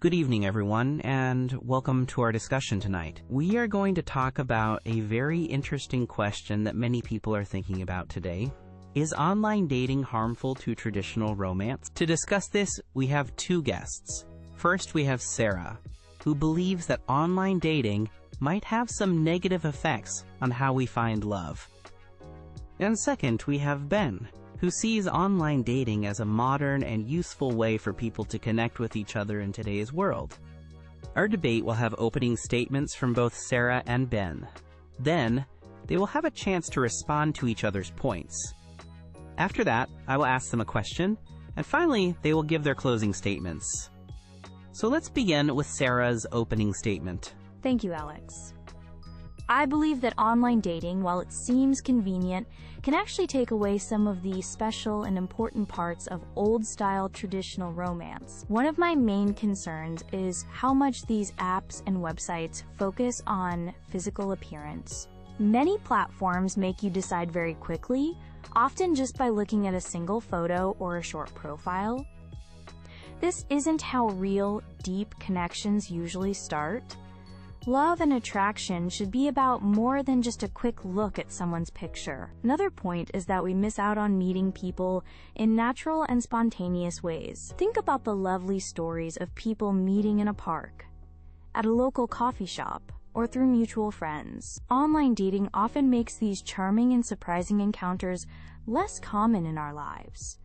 Good evening, everyone, and welcome to our discussion tonight. We are going to talk about a very interesting question that many people are thinking about today. Is online dating harmful to traditional romance? To discuss this, we have two guests. First, we have Sarah, who believes that online dating might have some negative effects on how we find love. And second, we have Ben, who sees online dating as a modern and useful way for people to connect with each other in today's world. Our debate will have opening statements from both Sarah and Ben. Then, they will have a chance to respond to each other's points. After that, I will ask them a question, and finally, they will give their closing statements. So let's begin with Sarah's opening statement. Thank you, Alex. I believe that online dating, while it seems convenient, can actually take away some of the special and important parts of old-style traditional romance. One of my main concerns is how much these apps and websites focus on physical appearance. Many platforms make you decide very quickly, often just by looking at a single photo or a short profile. This isn't how real, deep connections usually start. Love and attraction should be about more than just a quick look at someone's picture. Another point is that we miss out on meeting people in natural and spontaneous ways. Think about the lovely stories of people meeting in a park, at a local coffee shop, or through mutual friends. Online dating often makes these charming and surprising encounters less common in our lives.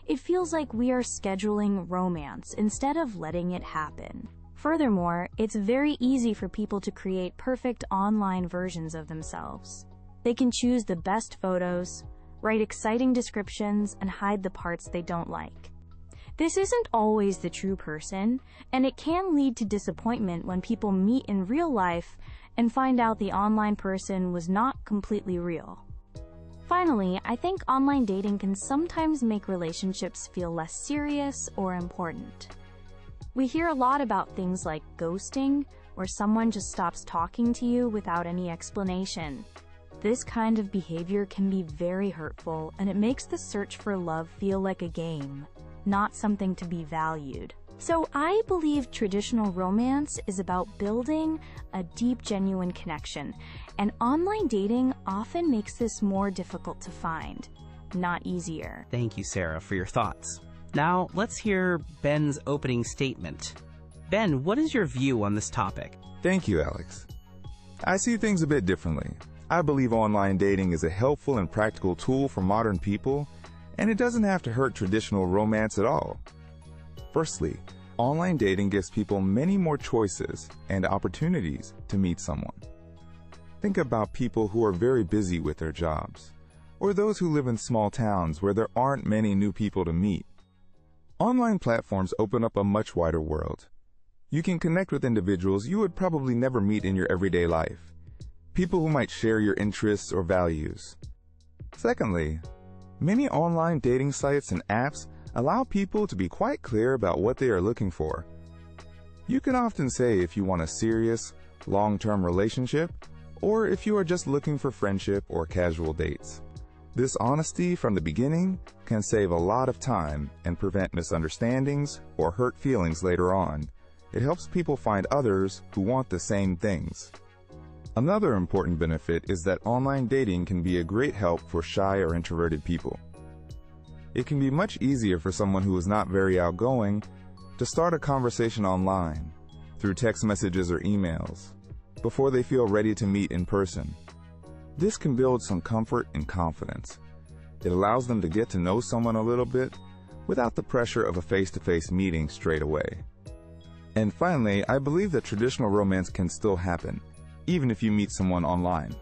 It feels like we are scheduling romance instead of letting it happen. Furthermore, it's very easy for people to create perfect online versions of themselves. They can choose the best photos, write exciting descriptions, and hide the parts they don't like. This isn't always the true person, and it can lead to disappointment when people meet in real life and find out the online person was not completely real. Finally, I think online dating can sometimes make relationships feel less serious or important. We hear a lot about things like ghosting, where someone just stops talking to you without any explanation. This kind of behavior can be very hurtful, and it makes the search for love feel like a game, not something to be valued. So I believe traditional romance is about building a deep, genuine connection, and online dating often makes this more difficult to find, not easier. Thank you, Sarah, for your thoughts. Now, let's hear Ben's opening statement. Ben, what is your view on this topic? Thank you, Alex. I see things a bit differently. I believe online dating is a helpful and practical tool for modern people, and it doesn't have to hurt traditional romance at all. Firstly, online dating gives people many more choices and opportunities to meet someone. Think about people who are very busy with their jobs, or those who live in small towns where there aren't many new people to meet. Online platforms open up a much wider world. You can connect with individuals you would probably never meet in your everyday life, people who might share your interests or values. Secondly, many online dating sites and apps allow people to be quite clear about what they are looking for. You can often say if you want a serious, long-term relationship, or if you are just looking for friendship or casual dates. This honesty from the beginning can save a lot of time and prevent misunderstandings or hurt feelings later on. It helps people find others who want the same things. Another important benefit is that online dating can be a great help for shy or introverted people. It can be much easier for someone who is not very outgoing to start a conversation online through text messages or emails before they feel ready to meet in person. This can build some comfort and confidence. It allows them to get to know someone a little bit without the pressure of a face-to-face meeting straight away. And finally, I believe that traditional romance can still happen, even if you meet someone online.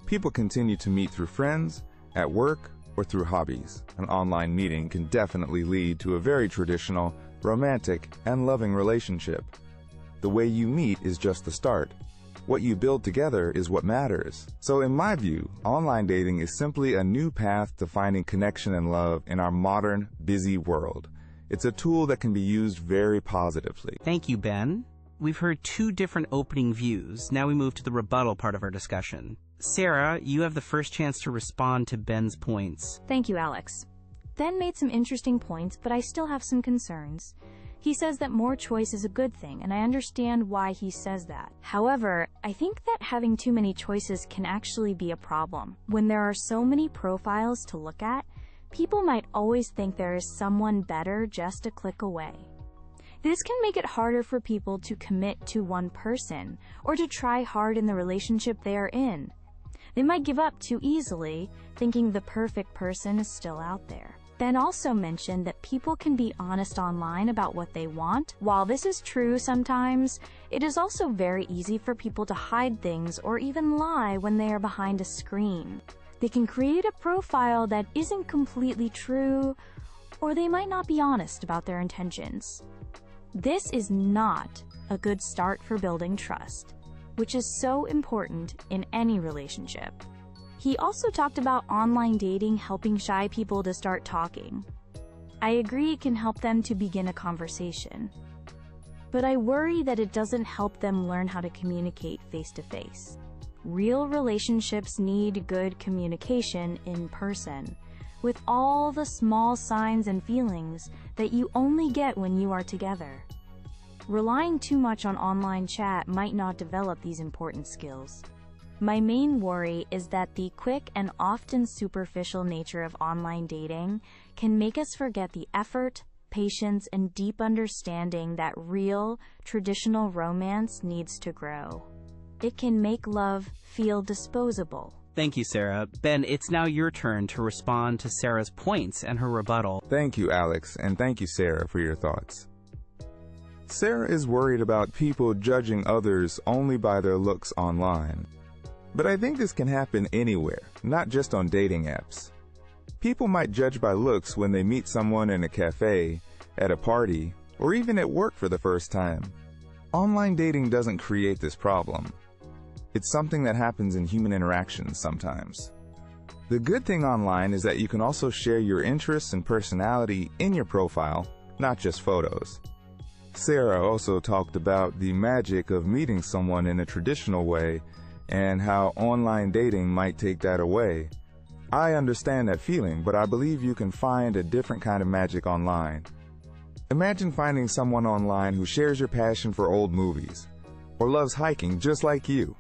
People continue to meet through friends, at work, or through hobbies. An online meeting can definitely lead to a very traditional, romantic, and loving relationship. The way you meet is just the start. What you build together is what matters. So in my view, online dating is simply a new path to finding connection and love in our modern, busy world. It's a tool that can be used very positively. Thank you, Ben. We've heard two different opening views. Now we move to the rebuttal part of our discussion. Sarah, you have the first chance to respond to Ben's points. Thank you, Alex. Ben made some interesting points, but I still have some concerns. He says that more choice is a good thing, and I understand why he says that. However, I think that having too many choices can actually be a problem. When there are so many profiles to look at, people might always think there is someone better just a click away. This can make it harder for people to commit to one person or to try hard in the relationship they are in. They might give up too easily, thinking the perfect person is still out there. Ben also mentioned that people can be honest online about what they want. While this is true sometimes, it is also very easy for people to hide things or even lie when they are behind a screen. They can create a profile that isn't completely true, or they might not be honest about their intentions. This is not a good start for building trust, which is so important in any relationship. He also talked about online dating helping shy people to start talking. I agree it can help them to begin a conversation, but I worry that it doesn't help them learn how to communicate face-to-face. Real relationships need good communication in person, with all the small signs and feelings that you only get when you are together. Relying too much on online chat might not develop these important skills. My main worry is that the quick and often superficial nature of online dating can make us forget the effort, patience, and deep understanding that real, traditional romance needs to grow. It can make love feel disposable. Thank you, Sarah. Ben, it's now your turn to respond to Sarah's points and her rebuttal. Thank you, Alex, and thank you, Sarah, for your thoughts. Sarah is worried about people judging others only by their looks online. But I think this can happen anywhere, not just on dating apps. People might judge by looks when they meet someone in a cafe, at a party, or even at work for the first time. Online dating doesn't create this problem. It's something that happens in human interactions sometimes. The good thing online is that you can also share your interests and personality in your profile, not just photos. Sarah also talked about the magic of meeting someone in a traditional way and how online dating might take that away. I understand that feeling, but I believe you can find a different kind of magic online. Imagine finding someone online who shares your passion for old movies, or loves hiking just like you.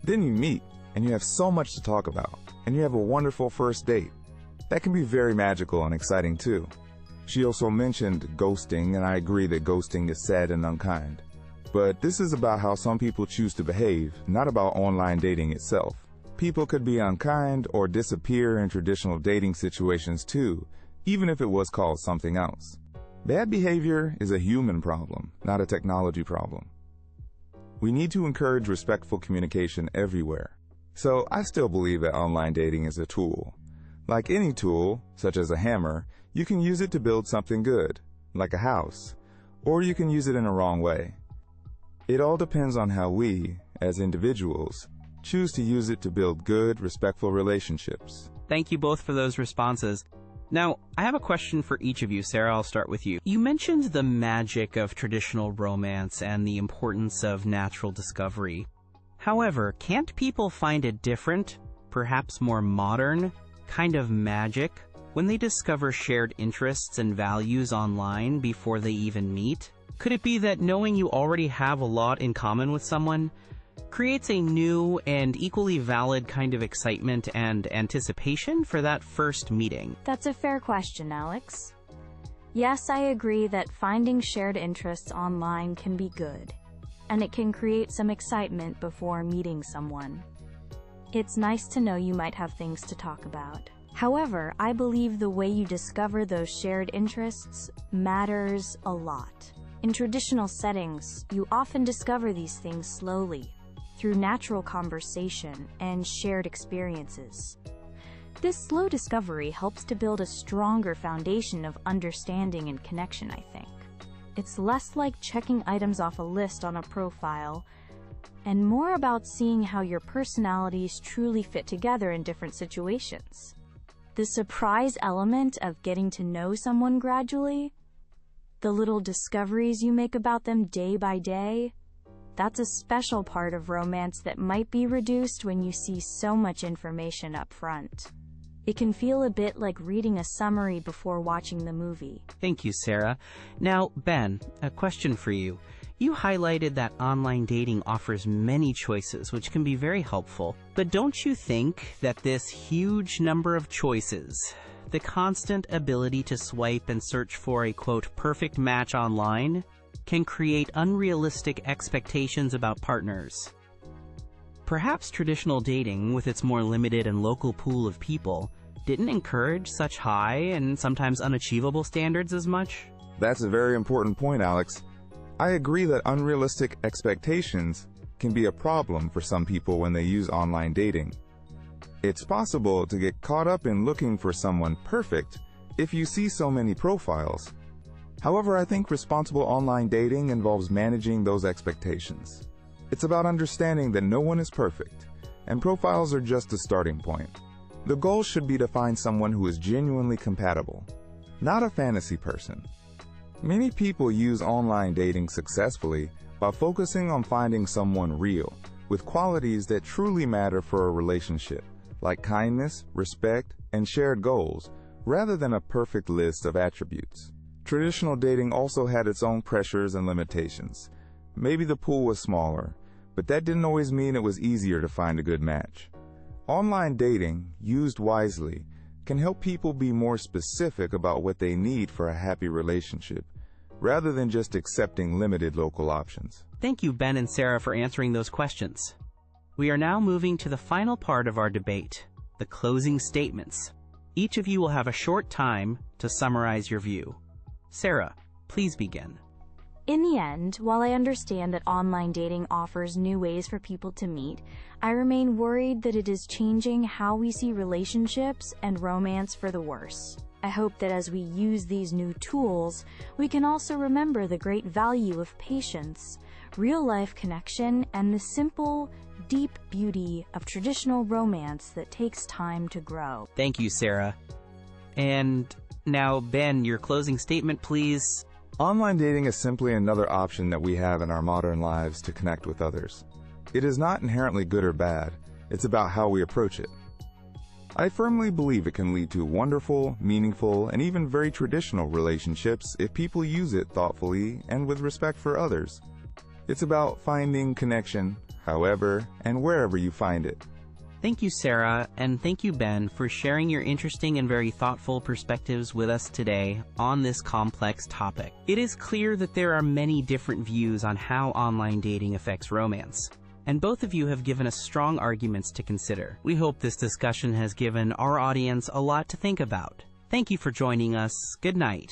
Then you meet, and you have so much to talk about, and you have a wonderful first date. That can be very magical and exciting too. She also mentioned ghosting, and I agree that ghosting is sad and unkind. But this is about how some people choose to behave, not about online dating itself. People could be unkind or disappear in traditional dating situations too, even if it was called something else. Bad behavior is a human problem, not a technology problem. We need to encourage respectful communication everywhere. So I still believe that online dating is a tool. Like any tool, such as a hammer, you can use it to build something good, like a house, or you can use it in a wrong way. It all depends on how we, as individuals, choose to use it to build good, respectful relationships. Thank you both for those responses. Now, I have a question for each of you. Sarah, I'll start with you. You mentioned the magic of traditional romance and the importance of natural discovery. However, can't people find a different, perhaps more modern, kind of magic when they discover shared interests and values online before they even meet? Could it be that knowing you already have a lot in common with someone creates a new and equally valid kind of excitement and anticipation for that first meeting? That's a fair question, Alex. Yes, I agree that finding shared interests online can be good, and it can create some excitement before meeting someone. It's nice to know you might have things to talk about. However, I believe the way you discover those shared interests matters a lot. In traditional settings, you often discover these things slowly, through natural conversation and shared experiences. This slow discovery helps to build a stronger foundation of understanding and connection, I think. It's less like checking items off a list on a profile, and more about seeing how your personalities truly fit together in different situations. The surprise element of getting to know someone gradually, the little discoveries you make about them day by day, that's a special part of romance that might be reduced when you see so much information up front. It can feel a bit like reading a summary before watching the movie. Thank you, Sarah. Now, Ben, a question for you. You highlighted that online dating offers many choices, which can be very helpful. But don't you think that this huge number of choices, the constant ability to swipe and search for a, quote, perfect match online, can create unrealistic expectations about partners? Perhaps traditional dating, with its more limited and local pool of people, didn't encourage such high and sometimes unachievable standards as much? That's a very important point, Alex. I agree that unrealistic expectations can be a problem for some people when they use online dating. It's possible to get caught up in looking for someone perfect if you see so many profiles. However, I think responsible online dating involves managing those expectations. It's about understanding that no one is perfect, and profiles are just a starting point. The goal should be to find someone who is genuinely compatible, not a fantasy person. Many people use online dating successfully by focusing on finding someone real, with qualities that truly matter for a relationship, like kindness, respect, and shared goals, rather than a perfect list of attributes. Traditional dating also had its own pressures and limitations. Maybe the pool was smaller, but that didn't always mean it was easier to find a good match. Online dating, used wisely, can help people be more specific about what they need for a happy relationship, rather than just accepting limited local options. Thank you, Ben and Sarah, for answering those questions. We are now moving to the final part of our debate, the closing statements. Each of you will have a short time to summarize your view. Sarah, please begin. In the end, while I understand that online dating offers new ways for people to meet, I remain worried that it is changing how we see relationships and romance for the worse. I hope that as we use these new tools, we can also remember the great value of patience, real-life connection, and the simple, deep beauty of traditional romance that takes time to grow. Thank you, Sarah. And now, Ben, your closing statement, please. Online dating is simply another option that we have in our modern lives to connect with others. It is not inherently good or bad. It's about how we approach it. I firmly believe it can lead to wonderful, meaningful, and even very traditional relationships if people use it thoughtfully and with respect for others. It's about finding connection, however and wherever you find it. Thank you, Sarah, and thank you, Ben, for sharing your interesting and very thoughtful perspectives with us today on this complex topic. It is clear that there are many different views on how online dating affects romance, and both of you have given us strong arguments to consider. We hope this discussion has given our audience a lot to think about. Thank you for joining us. Good night.